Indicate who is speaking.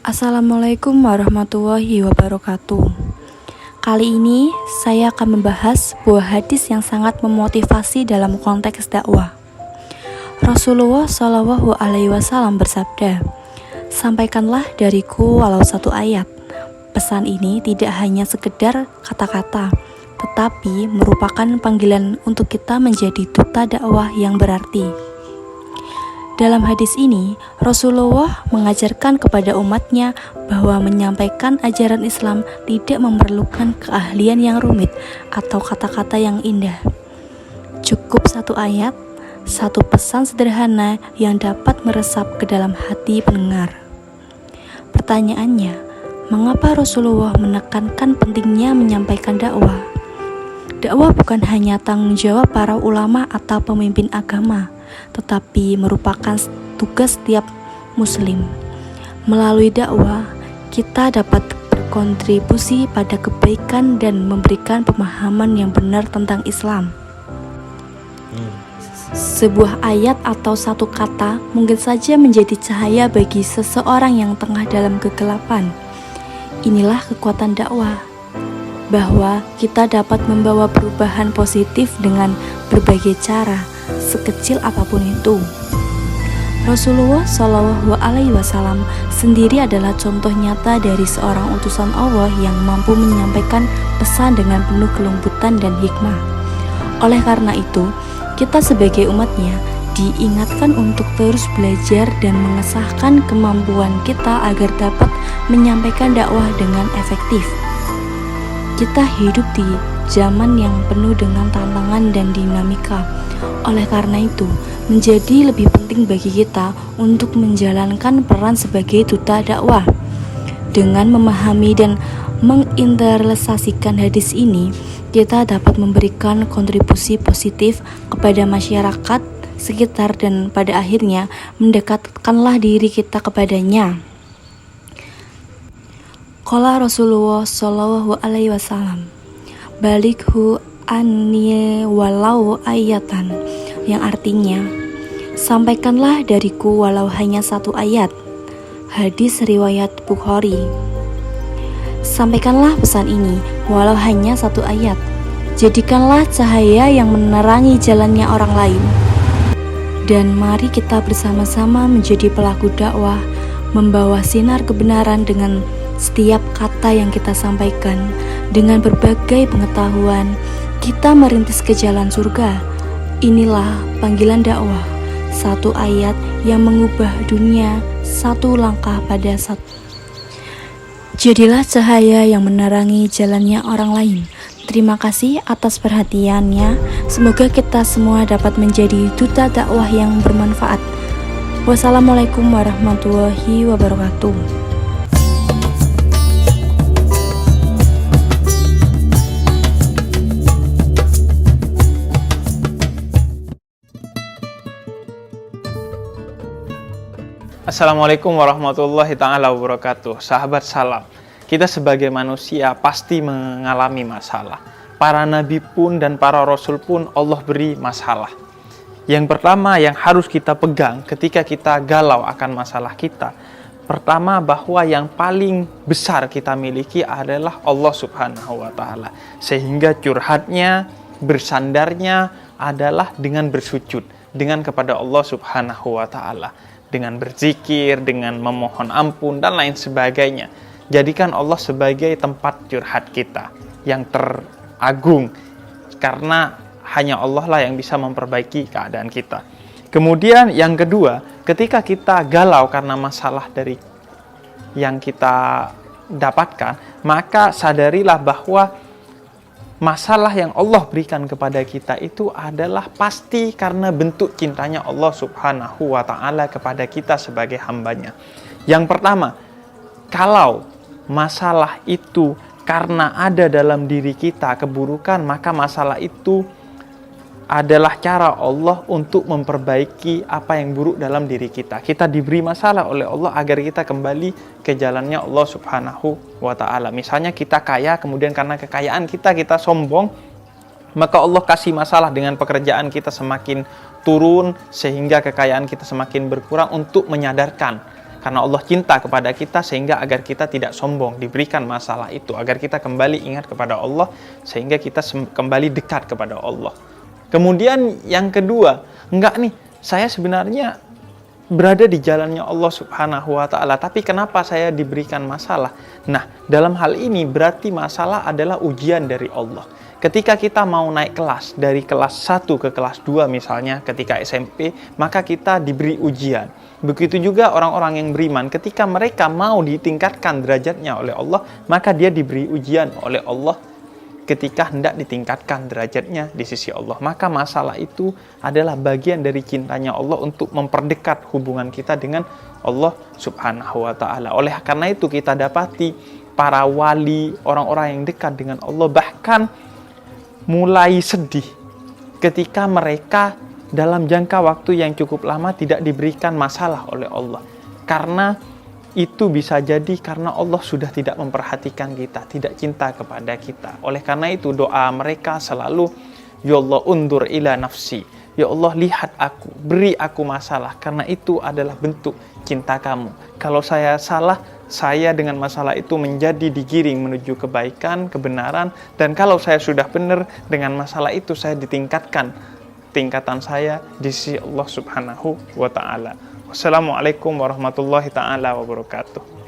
Speaker 1: Assalamualaikum warahmatullahi wabarakatuh. Kali ini saya akan membahas sebuah hadis yang sangat memotivasi dalam konteks dakwah. Rasulullah Shallallahu Alaihi Wasallam bersabda, "Sampaikanlah dariku walau satu ayat." Pesan ini tidak hanya sekedar kata-kata, tetapi merupakan panggilan untuk kita menjadi duta dakwah yang berarti. Dalam hadis ini, Rasulullah mengajarkan kepada umatnya bahwa menyampaikan ajaran Islam tidak memerlukan keahlian yang rumit atau kata-kata yang indah. Cukup satu ayat, satu pesan sederhana yang dapat meresap ke dalam hati pendengar. Pertanyaannya, mengapa Rasulullah menekankan pentingnya menyampaikan dakwah? Dakwah bukan hanya tanggung jawab para ulama atau pemimpin agama, tetapi merupakan tugas setiap muslim. Melalui dakwah, kita dapat berkontribusi pada kebaikan dan memberikan pemahaman yang benar tentang Islam. Sebuah ayat atau satu kata mungkin saja menjadi cahaya bagi seseorang yang tengah dalam kegelapan. Inilah kekuatan dakwah, bahwa kita dapat membawa perubahan positif dengan berbagai cara, sekecil apapun itu. Rasulullah Shallallahu Alaihi Wasallam sendiri adalah contoh nyata dari seorang utusan Allah yang mampu menyampaikan pesan dengan penuh kelembutan dan hikmah. Oleh karena itu, kita sebagai umatnya diingatkan untuk terus belajar dan mengesahkan kemampuan kita agar dapat menyampaikan dakwah dengan efektif. Kita hidup di zaman yang penuh dengan tantangan dan dinamika. Oleh karena itu, menjadi lebih penting bagi kita untuk menjalankan peran sebagai duta dakwah. Dengan memahami dan menginternalisasikan hadis ini, kita dapat memberikan kontribusi positif kepada masyarakat sekitar dan pada akhirnya mendekatkanlah diri kita kepadanya. Qala Rasulullah Shallallahu Alaihi Wasallam, "Balighu anni walau ayatan," yang artinya, sampaikanlah dariku walau hanya satu ayat. Hadis riwayat Bukhari. Sampaikanlah pesan ini walau hanya satu ayat. Jadikanlah cahaya yang menerangi jalannya orang lain. Dan mari kita bersama-sama menjadi pelaku dakwah, membawa sinar kebenaran dengan setiap kata yang kita sampaikan. Dengan berbagai pengetahuan, kita merintis ke jalan surga. Inilah panggilan dakwah, satu ayat yang mengubah dunia, satu langkah pada satu. Jadilah cahaya yang menerangi jalannya orang lain. Terima kasih atas perhatiannya. Semoga kita semua dapat menjadi duta dakwah yang bermanfaat. Wassalamualaikum warahmatullahi wabarakatuh.
Speaker 2: Assalamualaikum warahmatullahi ta'ala wabarakatuh. Sahabat salam, kita sebagai manusia pasti mengalami masalah. Para nabi pun dan para rasul pun Allah beri masalah. Yang pertama yang harus kita pegang ketika kita galau akan masalah kita, pertama bahwa yang paling besar kita miliki adalah Allah Subhanahu wa Ta'ala. Sehingga curhatnya, bersandarnya adalah dengan bersujud, dengan kepada Allah Subhanahu wa Ta'ala, dengan berzikir, dengan memohon ampun, dan lain sebagainya. Jadikan Allah sebagai tempat curhat kita yang teragung, karena hanya Allah lah yang bisa memperbaiki keadaan kita. Kemudian yang kedua, ketika kita galau karena masalah dari yang kita dapatkan, maka sadarilah bahwa masalah yang Allah berikan kepada kita itu adalah pasti karena bentuk cintanya Allah Subhanahu wa Ta'ala kepada kita sebagai hambanya. Yang pertama, kalau masalah itu karena ada dalam diri kita keburukan, maka masalah itu adalah cara Allah untuk memperbaiki apa yang buruk dalam diri kita. Kita diberi masalah oleh Allah agar kita kembali ke jalannya Allah Subhanahu wa Ta'ala. Misalnya kita kaya, kemudian karena kekayaan kita sombong, maka Allah kasih masalah dengan pekerjaan kita semakin turun, sehingga kekayaan kita semakin berkurang, untuk menyadarkan Karena Allah cinta kepada kita sehingga agar kita tidak sombong diberikan masalah itu, agar kita kembali ingat kepada Allah sehingga kita kembali dekat kepada Allah. Kemudian yang kedua, enggak nih, saya sebenarnya berada di jalannya Allah Subhanahu wa Ta'ala, tapi kenapa saya diberikan masalah? Nah, dalam hal ini berarti masalah adalah ujian dari Allah. Ketika kita mau naik kelas dari kelas 1 ke kelas 2 misalnya ketika SMP, maka kita diberi ujian. Begitu juga orang-orang yang beriman, ketika mereka mau ditingkatkan derajatnya oleh Allah, maka dia diberi ujian oleh Allah ketika hendak ditingkatkan derajatnya di sisi Allah. Maka masalah itu adalah bagian dari cintanya Allah untuk memperdekat hubungan kita dengan Allah Subhanahu wa Ta'ala. Oleh karena itu kita dapati para wali, orang-orang yang dekat dengan Allah bahkan mulai sedih ketika mereka dalam jangka waktu yang cukup lama tidak diberikan masalah oleh Allah. Karena itu bisa jadi karena Allah sudah tidak memperhatikan kita, tidak cinta kepada kita. Oleh karena itu doa mereka selalu, ya Allah undur ila nafsi, ya Allah lihat aku, beri aku masalah, karena itu adalah bentuk cinta kamu. Kalau saya salah, saya dengan masalah itu menjadi digiring menuju kebaikan, kebenaran, dan kalau saya sudah benar dengan masalah itu, saya ditingkatkan tingkatan saya di sisi Allah Subhanahu wa Ta'ala. Wassalamualaikum warahmatullahi ta'ala wabarakatuh.